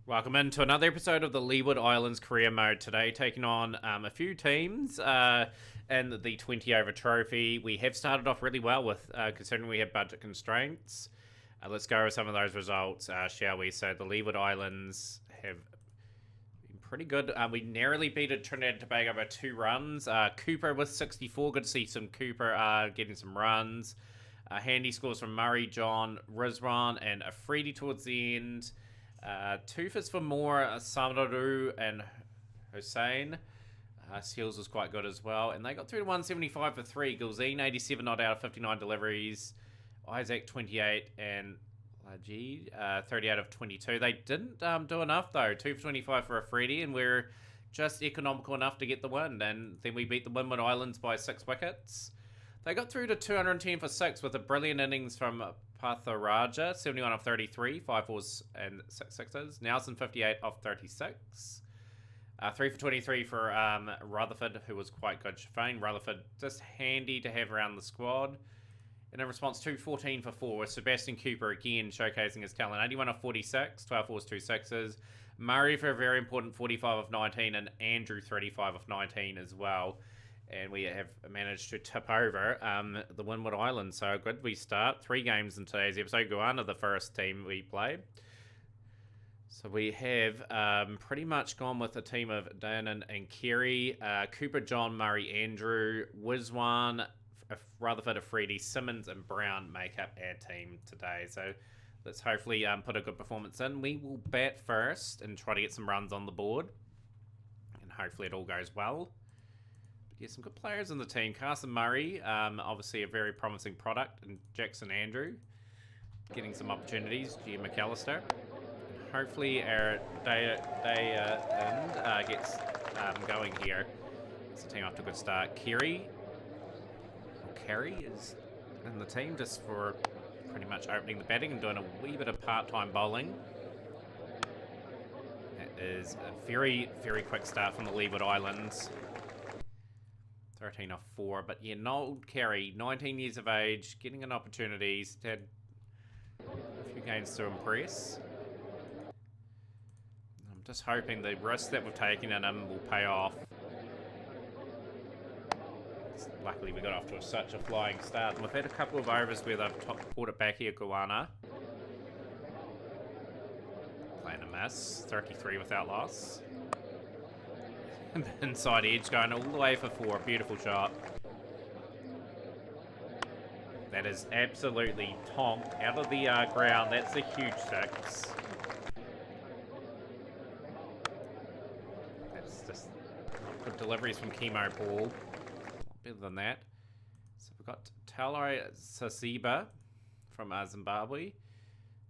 Welcome into another episode of the Leeward Islands Career Mode. Today, taking on a few teams in the 20 over trophy. We have started off really well with considering we have budget constraints. Let's go over some of those results, shall we? So the Leeward Islands have been pretty good. We narrowly beat Trinidad and Tobago by 2 runs. Cooper with 64. Good to see some Cooper getting some runs. Handy scores from Murray, John, Rizwan, and Afridi towards the end. 2 fits for more, Samaru and Hussein. Seals was quite good as well. And they got through to 175 for 3. Gulzine, 87 not out of 59 deliveries. Isaac, 28. And Lajid, 30 out of 22. They didn't do enough, though. 2 for 25 for Afridi. And we're just economical enough to get the win. And then we beat the Leeward Islands by 6 wickets. They got through to 210 for 6 with a brilliant innings from Patharaja, 71 off 33, 5 fours and 6 sixes. Nelson, 58 off 36. 3 for 23 for Rutherford, who was quite good. Shafane Rutherford, just handy to have around the squad. And in response, 214 for 4 with Sebastian Cooper again showcasing his talent. 81 off 46, 12 fours, 2 sixes. Murray for a very important 45 off 19, and Andrew 35 off 19 as well. And we have managed to tip over the Leeward Islands. So good we start. 3 games in today's episode. Guyana, the first team we play. So we have pretty much gone with a team of Danon and Kerry. Cooper, John, Murray, Andrew, Wiswan, Rutherford, Afridi, Simmons, and Brown make up our team today. So let's hopefully put a good performance in. We will bat first and try to get some runs on the board. And hopefully it all goes well. Yeah, some good players in the team. Carson Murray, obviously a very promising product, and Jackson Andrew getting some opportunities. Gia McAllister. And hopefully our day end gets going here. It's a team off to a good start. Kerry is in the team just for pretty much opening the batting and doing a wee bit of part-time bowling. That is a very, very quick start from the Leeward Islands. 13 off 4, but yeah, Noel Carey, 19 years of age, getting an opportunity. He's had a few games to impress. I'm just hoping the risk that we've taken in him will pay off. Luckily, we got off to such a flying start. And we've had a couple of overs where they've pulled it back here, Guyana. Playing a miss, 33 without loss. Inside edge going all the way for 4. Beautiful shot. That is absolutely tonked out of the ground. That's a huge 6. That's just good deliveries from Chemo Paul. Better than that. So we've got Talai Sasiba from Zimbabwe.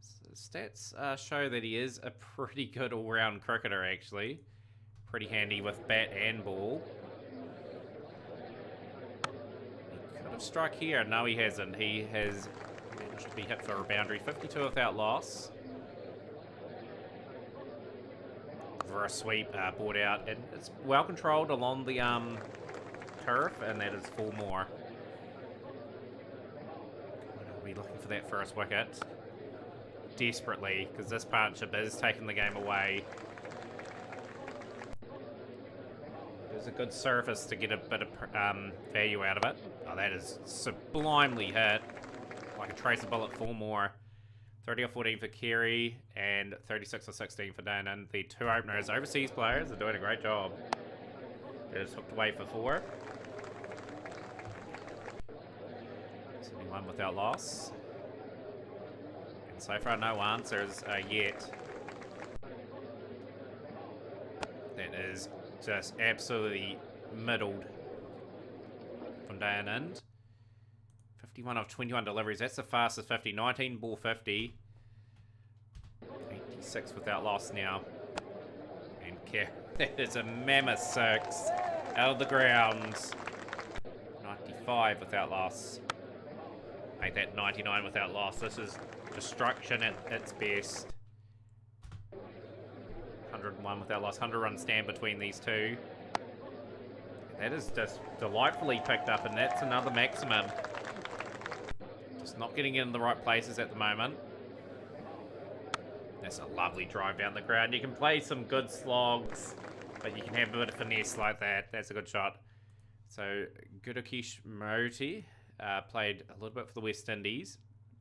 So stats show that he is a pretty good all-round cricketer, actually. Pretty handy with bat and ball. He could have struck here. No, he hasn't. He has managed to be hit for a boundary. 52 without loss. For a sweep, brought out. And it's well controlled along the turf, and that is 4 more. We'll be looking for that first wicket. Desperately, because this partnership is taking the game away. There's a good surface to get a bit of value out of it. Oh, that is sublimely hit. Like a tracer bullet, 4 more. 30 or 14 for Kerry, and 36 or 16 for Dan. And the 2 openers, overseas players, are doing a great job. It is hooked away for 4. 71 without loss. And so far, no answers yet. That is just absolutely middled from day and end. 51 of 21 deliveries. That's the fastest 50. 19 ball 50. 86 without loss now. And that is a mammoth 6 out of the ground. 95 without loss. Make that 99 without loss. This is destruction at its best. 101 without loss. 100 run stand between these two. That is just delightfully picked up, and that's another maximum. Just not getting in the right places at the moment. That's a lovely drive down the ground. You can play some good slogs, but you can have a bit of finesse like that. That's a good shot. So, Gudakesh Moti played a little bit for the West Indies.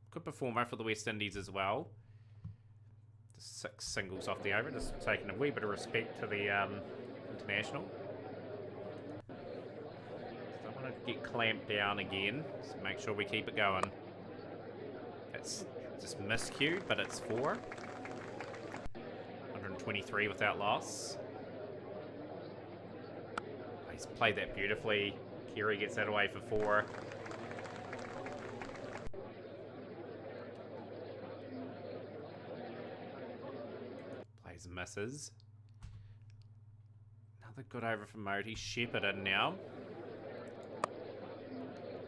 Good performer for the West Indies as well. Just 6 singles off the over, just taking a wee bit of respect to the international. Don't want to get clamped down again. Just make sure we keep it going. It's just miscued, but it's 4. 123 without loss. He's played that beautifully. Keary gets that away for 4. Plays misses. Another good over from Moti. Shepherd in now.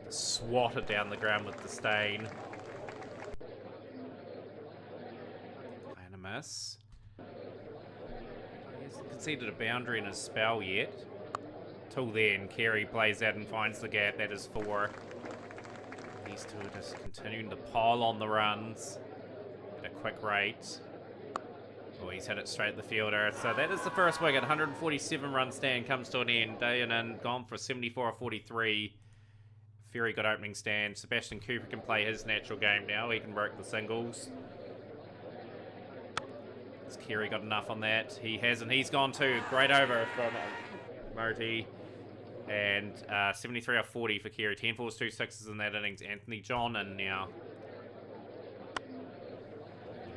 Swatted down the ground with the stain. Playing a miss. He hasn't conceded a boundary in his spell yet. Till then, Keary plays that and finds the gap. That is 4. These two are just continuing to pile on the runs at a quick rate. Oh, he's hit it straight at the fielder. So that is the first wicket. 147 run stand comes to an end. Day in, gone for 74 or 43. Very good opening stand. Sebastian Cooper can play his natural game now. He can work the singles. Has Keary got enough on that? He hasn't. He's gone too. Great over from Moti. And 73 or 40 for Keary. 10 4s, 2 6s in that innings. Anthony John in now.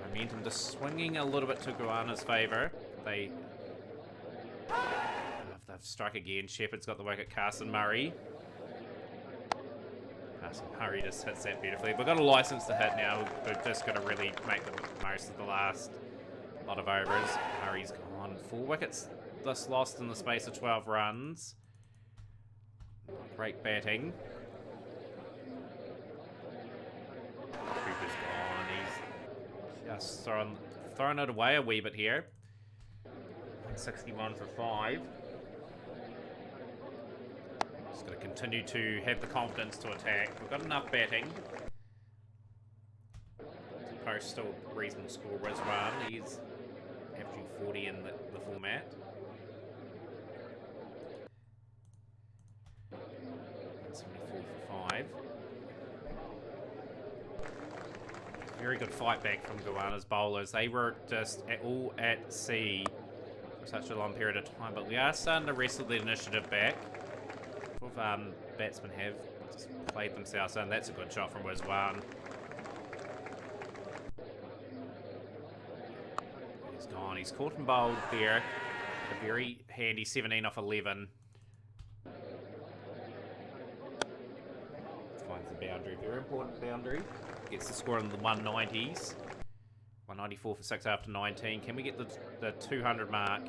Momentum just swinging a little bit to Guyana's favour. They've struck again. Shepherd's got the wicket. Carson Murray. Carson Murray just hits that beautifully. We've got a licence to hit now. We've just got to really make the most of the last lot of overs. Murray's gone. 4 wickets just lost in the space of 12 runs. Great batting. Cooper's gone. He's just thrown it away a wee bit here. 161 for 5. Just got to continue to have the confidence to attack. We've got enough batting to post still a reasonable score. Rizwan, he's averaging 40 in the format. Very good fight back from Guyana's bowlers. They were just all at sea for such a long period of time, but we are starting to wrestle the initiative back. Both batsmen have just played themselves in. That's a good shot from Rizwan. He's gone. He's caught and bowled there. A very handy 17 off 11. Finds the boundary. Very important boundary. Gets the score in the 190s. 194 for 6 after 19. Can we get the 200 mark?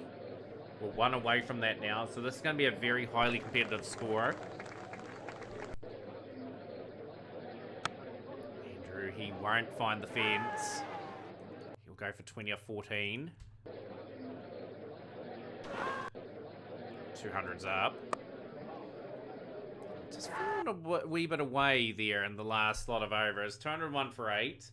We're 1 away from that now. So this is going to be a very highly competitive score. Andrew, he won't find the fence. He'll go for 20 or 14. 200's up. Just falling a wee bit away there in the last lot of overs. 201 for 8.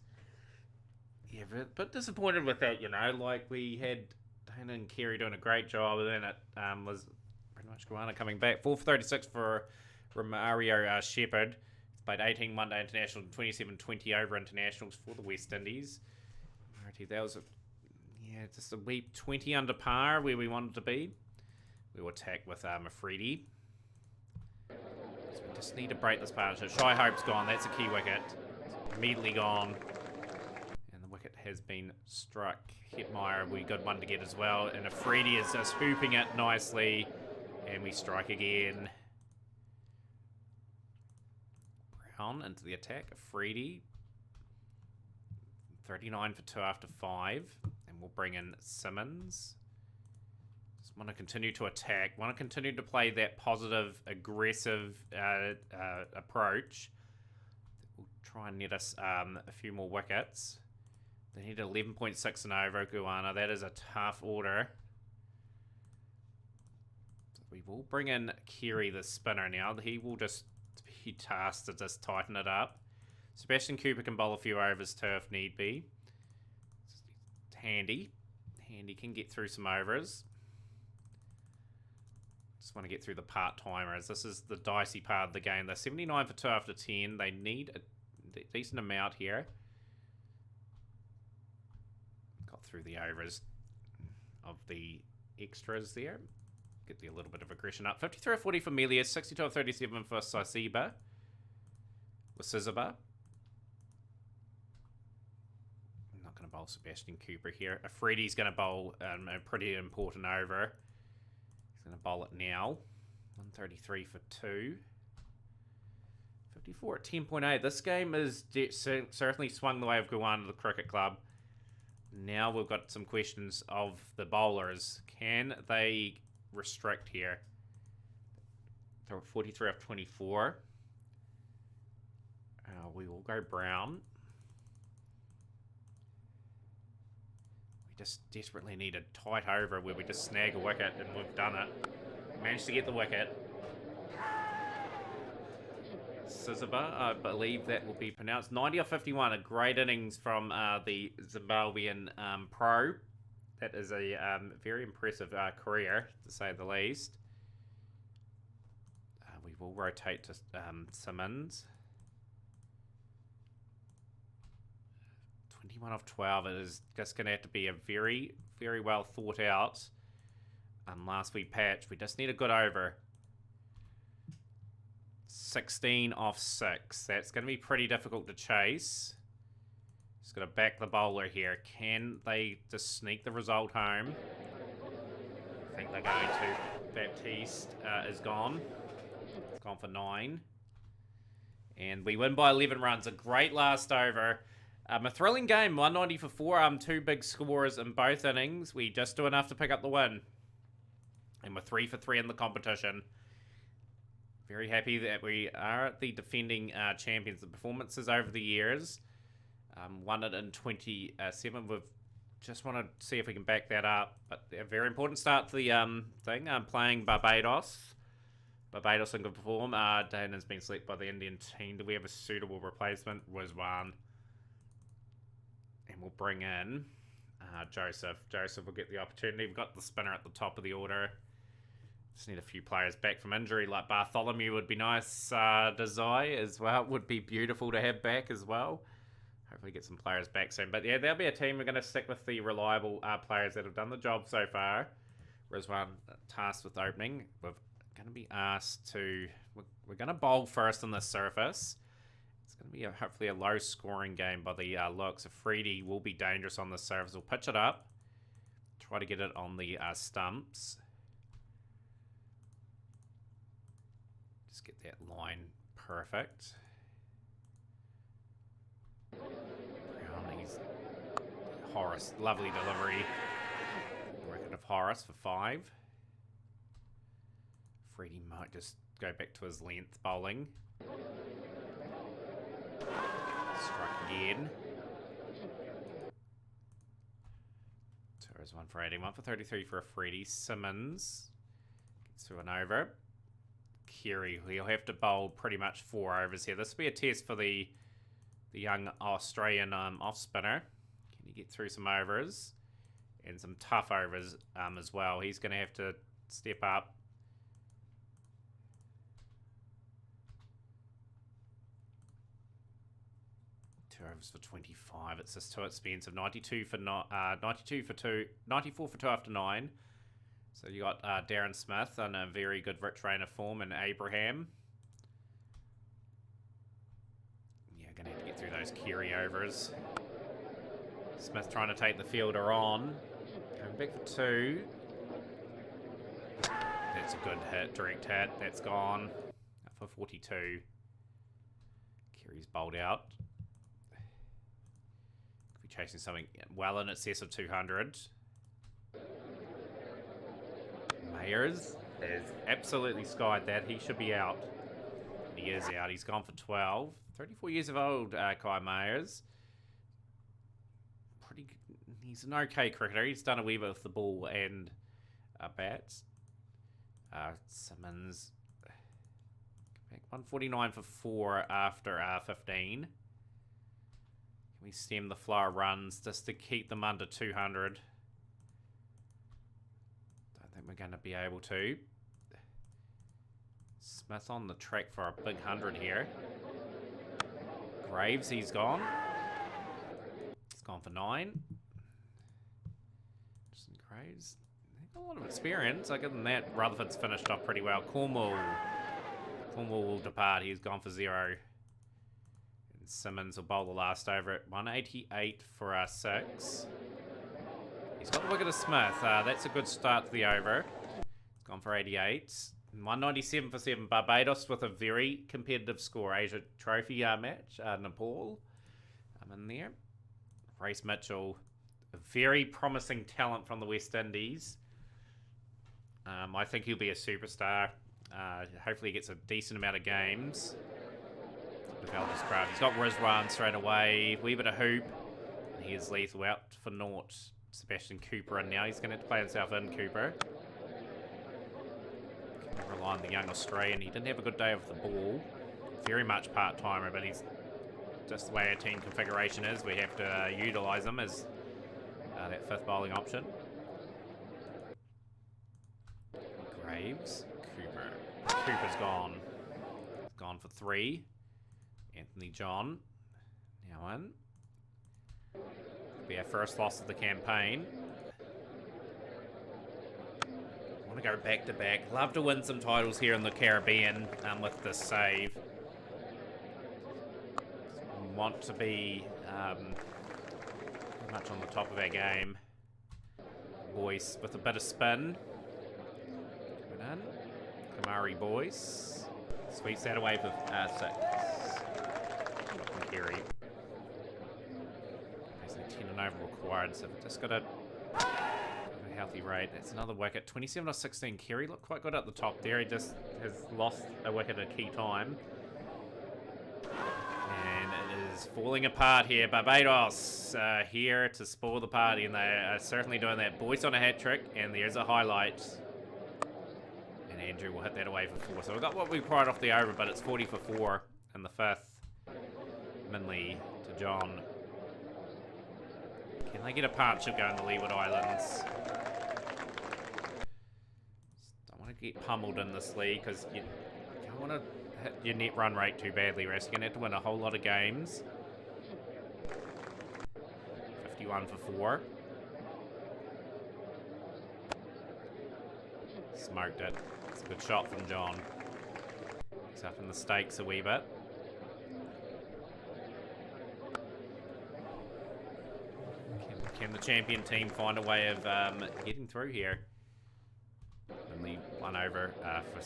Yeah, but disappointed with that, you know. Like, we had Dana and Keary doing a great job, and then it was pretty much Guyana coming back. 4 for 36 for Romario Shepherd. He's played 18 one-day international and 27 20-over internationals for the West Indies. That was, just a wee 20 under par where we wanted to be. We will attack with Afridi. So we just need to break this partnership. Shy Hope's gone. That's a key wicket. Immediately gone. And the wicket has been struck. Hetmeyer, we got one to get as well. And Afridi is just hooping it nicely. And we strike again. Brown into the attack. Afridi. 39 for 2 after 5. And we'll bring in Simmons. Want to continue to attack, want to continue to play that positive, aggressive approach. We'll try and net us a few more wickets. They need 11.6 and over, Guyana. That is a tough order. So we will bring in Keary, the spinner, now. He will just be tasked to just tighten it up. Sebastian Cooper can bowl a few overs too if need be. handy. Handy can get through some overs. Just want to get through the part-timers. This is the dicey part of the game. They're 79 for 2 after 10. They need a decent amount here. Got through the overs of the extras there. Get a little bit of aggression up. 53-40 for Melius. 62-37 for Sisiba. With Sisiba. I'm not going to bowl Sebastian Cooper here. Freddie's going to bowl a pretty important over. He's going to bowl it now. 133 for 2. 54 at 10.8. This game has certainly swung the way of Guyana, the cricket club. Now we've got some questions of the bowlers. Can they restrict here? They're 43 off 24. We will go Brown. We just desperately need a tight over where we just snag a wicket, and we've done it. Managed to get the wicket. Sisiba, I believe that will be pronounced. 90 off 51, a great innings from the Zimbabwean pro. That is a very impressive career, to say the least. We will rotate to Simmons. 21 off 12. It is just going to have to be a very, very well thought out. Last week patch, we just need a good over. 16 off 6. That's going to be pretty difficult to chase. Just going to back the bowler here. Can they just sneak the result home? I think they're going to. Baptiste is gone. It's gone for 9. And we win by 11 runs. A great last over. A thrilling game. 190 for 4. 2 big scores in both innings. We just do enough to pick up the win. And we're 3 for 3 in the competition. Very happy that we are the defending champions. The performances over the years, won it in 27. We've just want to see if we can back that up. But a very important start to the thing. Playing Barbados. Barbados in good form. Dana's been selected by the Indian team. Do we have a suitable replacement? Rizwan. And we'll bring in Joseph. Joseph will get the opportunity. We've got the spinner at the top of the order. Just need a few players back from injury, like Bartholomew would be nice. Desai as well would be beautiful to have back as well. Hopefully get some players back soon. But yeah, there'll be a team. We're going to stick with the reliable players that have done the job so far. Rizwan tasked with opening. We're going to be asked to... We're going to bowl first on the surface. It's going to be hopefully a low-scoring game by the looks. Freddie will be dangerous on the surface. We'll pitch it up. Try to get it on the stumps. Get that line perfect. Brownie's Horace, lovely delivery. Record of Horace for 5. Freddie might just go back to his length bowling. Struck again. So there's 1 for 80, 1 for 33 for a Freddie. Simmons gets through an over. Kiri, he'll have to bowl pretty much 4 overs here. This will be a test for the young Australian off-spinner. Can he get through some overs? And some tough overs as well. He's going to have to step up. Two overs for 25. It's just too expensive. 92 for 2. 94 for 2 after 9. So you got Darren Smith on a very good Rich Rayner form, and Abraham. Yeah, gonna have to get through those Kiri overs. Smith trying to take the fielder on. Going back for 2. That's a good hit, direct hit. That's gone for 42. Kiri's bowled out. Could be chasing something well in excess of 200. Mayers has absolutely skied that. He should be out. He is out. He's gone for 12. 34 years of old, Kai Mayers. He's an okay cricketer. He's done a wee bit with the ball and bats. Simmons. 149 for 4 after 15. Can we stem the flow of runs just to keep them under 200? Don't think we're going to be able to. Smith on the track for a big 100 here. Graves, he's gone. He's gone for 9. Justin Graves, they've got a lot of experience. Other than that, Rutherford's finished off pretty well. Cornwall will depart. He's gone for 0. And Simmons will bowl the last over at 188 for our 6. He's got the wicket of Smith. That's a good start to the over. He's gone for 88. 197 for 7. Barbados with a very competitive score. Asia Trophy match. Nepal. I'm in there. Race Mitchell. A very promising talent from the West Indies. I think he'll be a superstar. Hopefully he gets a decent amount of games. Develop his craft. He's got Rizwan straight away. Wee bit of hoop. And he is lethal out for naught. Sebastian Cooper in now. He's going to have to play himself in, Cooper. Can rely on the young Australian. He didn't have a good day with the ball. Very much part-timer, but he's just the way our team configuration is. We have to utilise him as that 5th bowling option. Graves. Cooper. Cooper's gone. He's gone for 3. Anthony John. Now in. Be our first loss of the campaign. Want to go back to back. Love to win some titles here in the Caribbean with this save. Want to be much on the top of our game. Boyce with a bit of spin. Coming in. Kamari Boyce. Sweeps that away for 6. Kerry. 10 and over required, so we've just got a healthy rate. That's another wicket. 27 or 16. Kerry looked quite good at the top there. He just has lost a wicket at a key time. And it is falling apart here. Barbados here to spoil the party, and they are certainly doing that. Boyce on a hat-trick, and there's a highlight. And Andrew will hit that away for 4. So we've got what we cried off the over, but it's 40 for 4 in the 5th. Minley to John. Can they get a partnership going in the Leeward Islands? Don't want to get pummeled in this league because you don't want to hit your net run rate too badly, or else you're going to have to win a whole lot of games. 51 for 4. Smoked it. It's a good shot from John. He's up in the stakes a wee bit. Can the champion team find a way of getting through here? Only 1 over for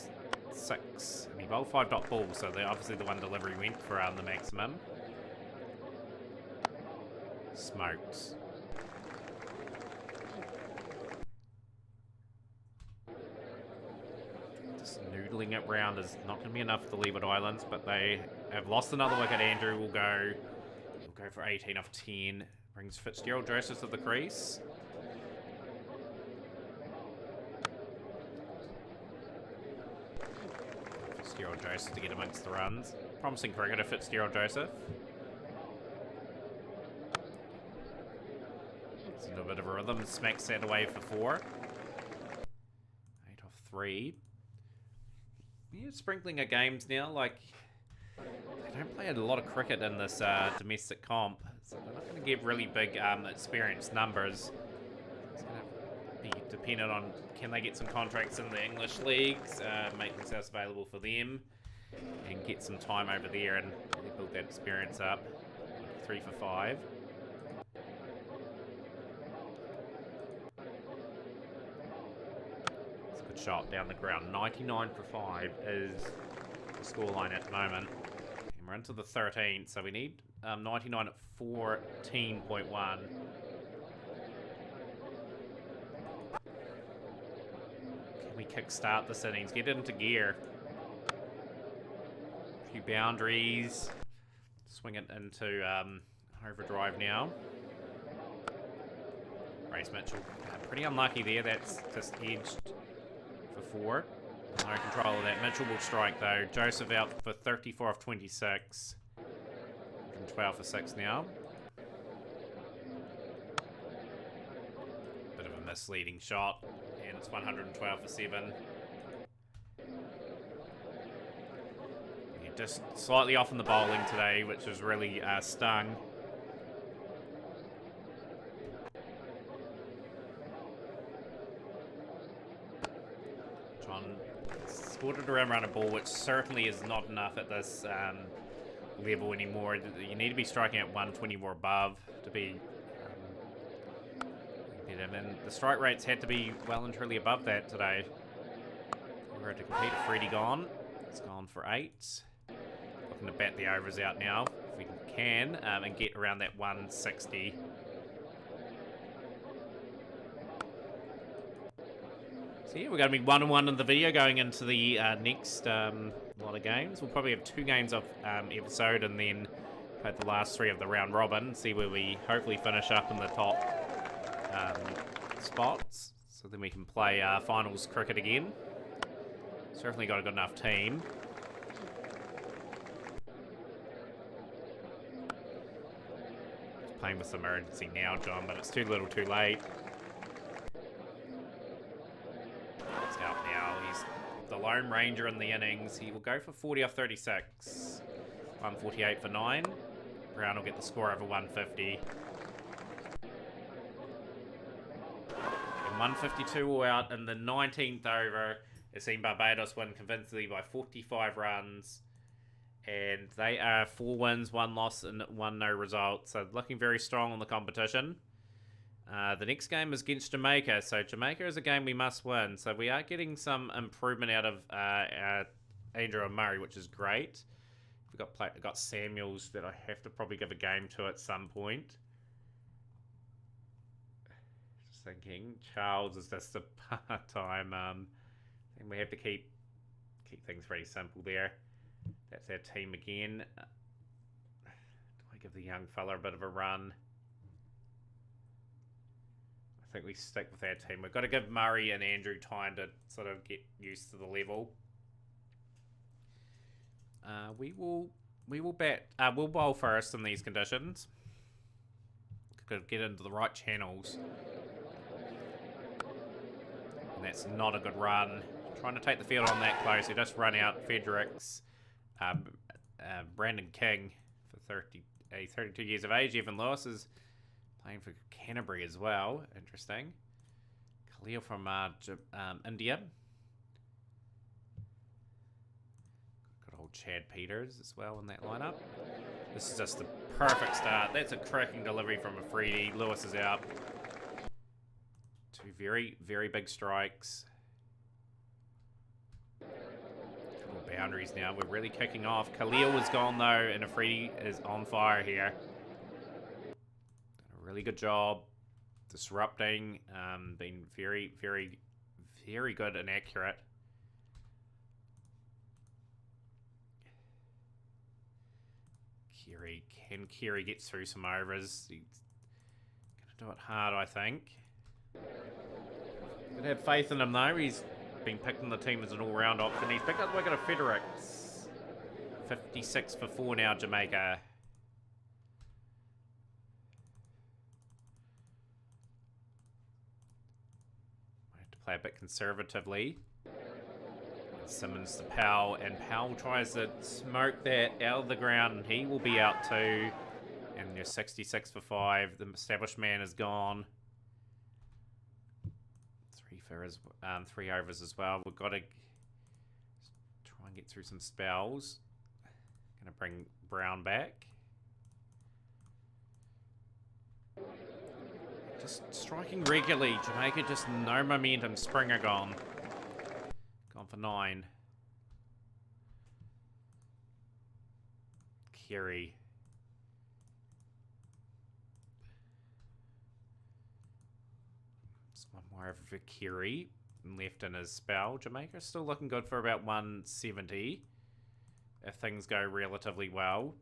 6. And he bowled 5 dot balls, so obviously the one delivery went for the maximum. Smoked. Just noodling it round is not going to be enough for the Leeward Islands, but they have lost another wicket. Andrew will go for 18 off 10. Brings Fitzgerald Joseph to the crease. Fitzgerald Joseph to get amongst the runs. Promising cricketer, Fitzgerald Joseph. It's a little bit of a rhythm. Smacks that away for 4. 8 off 3. Yeah, sprinkling of games now. Like, they don't play a lot of cricket in this domestic comp. So they're not going to give really big experience numbers. It's going to be dependent on can they get some contracts in the English leagues, make themselves available for them, and get some time over there and really build that experience up. 3 for 5. It's a good shot down the ground. 99 for 5 is the scoreline at the moment. And we're into the 13th, so we need 99 at 14.1. Can we kickstart this innings? Get it into gear. A few boundaries. Swing it into overdrive now. Race Mitchell. Pretty unlucky there. That's just edged for 4. No control of that. Mitchell will strike though. Joseph out for 34 off 26. 12 for 6 now. misleading shot. And it's 112 for 7. Yeah, just slightly off in the bowling today, which has really stung. John scored it around a ball, which certainly is not enough at this level anymore. You need to be striking at 120 or above to be better. And the strike rates had to be well and truly above that today. We're to compete. Freddie gone. It's gone for 8. Looking to bat the overs out now if we can and get around that 160. So yeah, we're going to be 1-1 in the video going into the next lot of games. We'll probably have 2 games of episode and then play the last 3 of the round robin. See where we hopefully finish up in the top spots. So then we can play finals cricket again. Certainly got a good enough team. Just playing with some urgency now, John, but it's too little too late. The Lone Ranger in the innings. He will go for 40 off 36. 148 for 9. Brown will get the score over 150. And 152 all out in the 19th over. It's seen Barbados win convincingly by 45 runs. And they are 4 wins, 1 loss, and 1 no result. So looking very strong on the competition. The next game is against Jamaica, so Jamaica is a game we must win. So we are getting some improvement out of Andrew and Murray, which is great. We've got Samuels that I have to probably give a game to at some point. Just thinking, Charles is just a part-time. And we have to keep things pretty simple there. That's our team again. Do I give the young fella a bit of a run? I think we stick with our team. We've got to give Murray and Andrew time to sort of get used to the level. We will bat. We'll bowl first in these conditions. Got to get into the right channels. And that's not a good run. Trying to take the field on that close. He just run out Fredericks. Brandon King for 32 years of age. Evan Lewis is playing for Canterbury as well. Interesting. Khalil from India. Got old Chad Peters as well in that lineup. This is just the perfect start. That's a cracking delivery from a Freddie. Lewis is out. 2 very, very big strikes. Couple boundaries now. We're really kicking off. Khalil is gone though, and Freddie is on fire here. Really good job disrupting, being very, very, very good and accurate. Kiri gets through some overs. He's gonna do it hard, I think. Gonna have faith in him though. He's been picked in the team as an all-round option. He's picked up the wicket of Fredericks. 56 for 4 now, Jamaica. Play a bit conservatively. Simmons to Powell, and Powell tries to smoke that out of the ground, and he will be out too. And you're 66 for 5. The established man is gone. 3 overs as well. We've got to try and get through some spells. Going to bring Brown back. Just striking regularly. Jamaica just no momentum. Springer gone. Gone for 9. Kiri. Just one more over for Kiri. Left in his spell. Jamaica still looking good for about 170. If things go relatively well.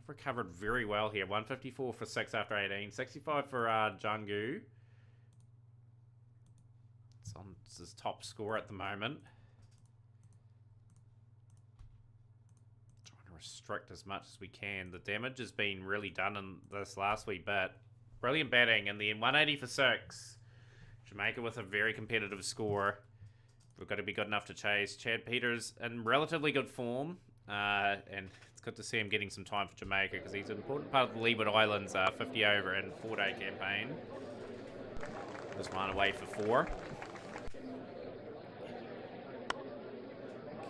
Recovered very well here. 154 for 6 after 18. 65 for Jungu. It's his top score at the moment. Trying to restrict as much as we can. The damage has been really done in this last wee bit. Brilliant batting, and then 180 for 6. Jamaica with a very competitive score. We've got to be good enough to chase. Chad Peters in relatively good form, and it's good to see him getting some time for Jamaica because he's an important part of the Leeward Islands 50 over and 4-day campaign. Just one away for 4.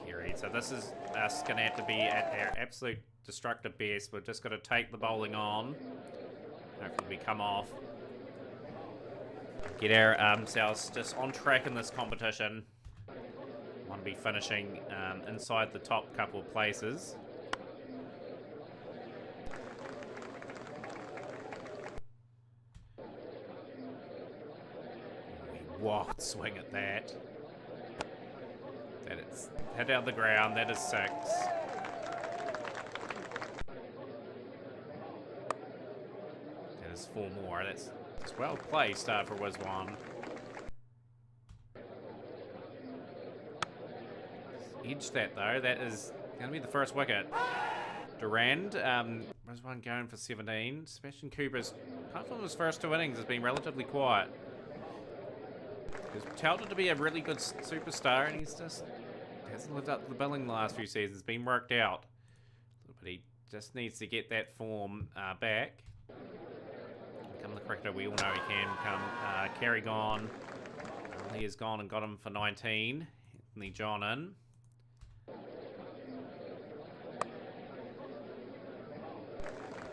Kerry. So this is us going to have to be at our absolute destructive best. We're just going to take the bowling on. Hopefully we come off. Get ourselves just on track in this competition. Want to be finishing inside the top couple of places. Wild swing at that. That it's hit out the ground. That is 6. That is 4 more. That's well placed for was 1. Edge that though. That is going to be the first wicket. Durand was 1 going for 17. Sebastian Cooper's, apart from his first 2 innings, has been relatively quiet. He's touted to be a really good superstar, and he's just hasn't lived up to the billing the last few seasons. Been worked out, but he just needs to get that form back. Come the cricketer, we all know he can come. Carey gone. He has gone and got him for 19. Anthony John in.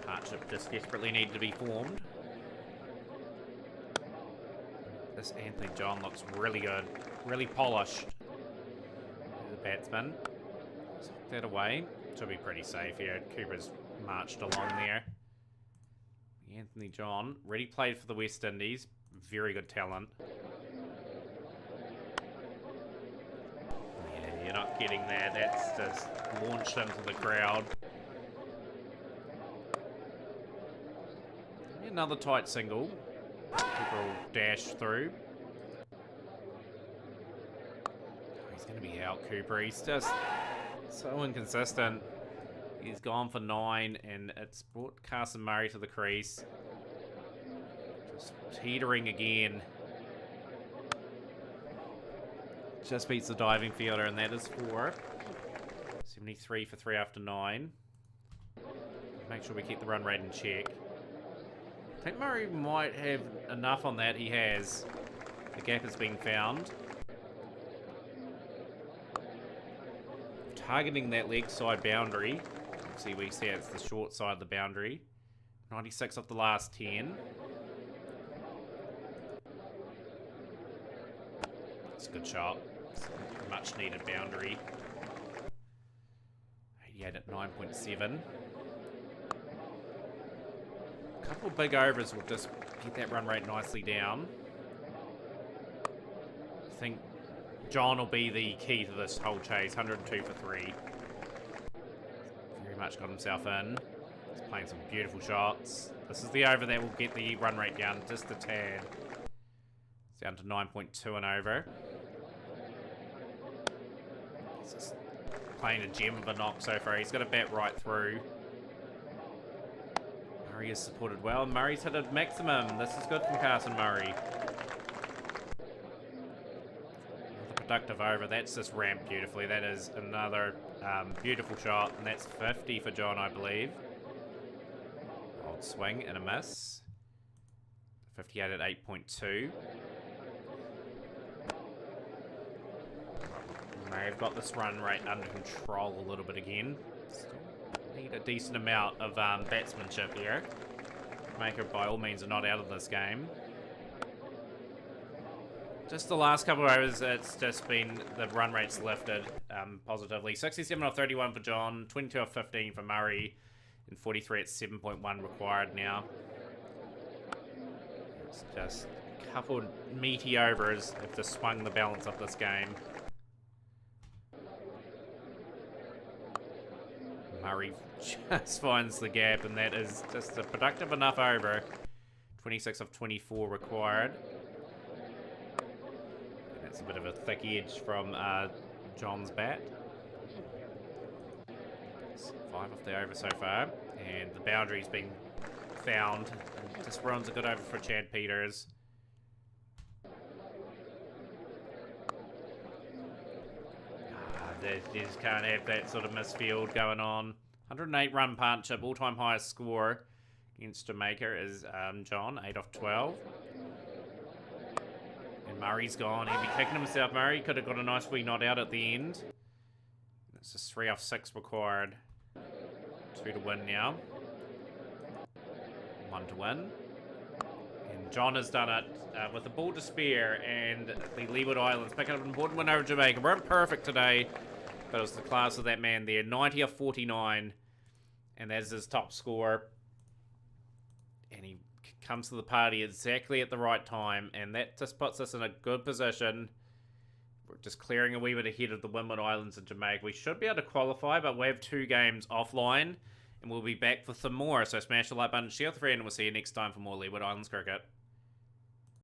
Partnership just desperately needed to be formed. This Anthony John looks really good. Really polished. The batsman. Let's hook that away. Should be pretty safe here. Cooper's marched along there. Anthony John. Already played for the West Indies. Very good talent. Yeah, you're not getting that. That's just launched into the crowd. Another tight single. Cooper will dash through. Oh, he's going to be out, Cooper. He's just so inconsistent. He's gone for 9, and it's brought Carson Murray to the crease. Just teetering again. Just beats the diving fielder, and that is 4. 73 for 3 after 9. Make sure we keep the run rate in check. I think Murray might have enough on that. He has. The gap has been found. Targeting that leg side boundary. See, we see it's the short side of the boundary. 96 off the last 10. It's a good shot. It's a much needed boundary. 88 at 9.7. A couple of big overs will just get that run rate nicely down. I think John will be the key to this whole chase. 102 for 3. Very much got himself in. He's playing some beautiful shots. This is the over that will get the run rate down just a tad. It's down to 9.2 and over. He's just playing a gem of a knock so far. He's got a bat right through. Murray is supported well. Murray's hit a maximum. This is good from Carson Murray. Another productive over. That's just ramped beautifully. That is another beautiful shot, and that's 50 for John, I believe. Old swing and a miss. 58 at 8.2. Murray've got this run rate under control a little bit again. Still need a decent amount of batsmanship here. Maker, by all means, are not out of this game. Just the last couple of overs, it's just been the run rates lifted positively. 67 off 31 for John, 22 off 15 for Murray, and 43 at 7.1 required now. It's just a couple of meaty overs have just swung the balance of this game. Murray just finds the gap, and that is just a productive enough over. 26 off 24 required. And that's a bit of a thick edge from John's bat. 5 off the over so far. And the boundary's been found. And this runs a good over for Chad Peters. They just can't have that sort of misfield going on. 108 run partnership, all-time highest score against Jamaica is John, 8 off 12. And Murray's gone. He'd be kicking himself. Murray could have got a nice wee nod out at the end. It's just 3 off 6 required. 2 to win now. 1 to win. And John has done it with a ball to spare, and the Leeward Islands picking up an important win over Jamaica. Weren't perfect today, but it was the class of that man there. 90 off 49, and that's his top score. And he comes to the party exactly at the right time, and that just puts us in a good position. We're just clearing a wee bit ahead of the Leeward Islands and Jamaica. We should be able to qualify, but we have 2 games offline, and we'll be back for some more. So smash the like button, share with a friend, and we'll see you next time for more Leeward Islands cricket.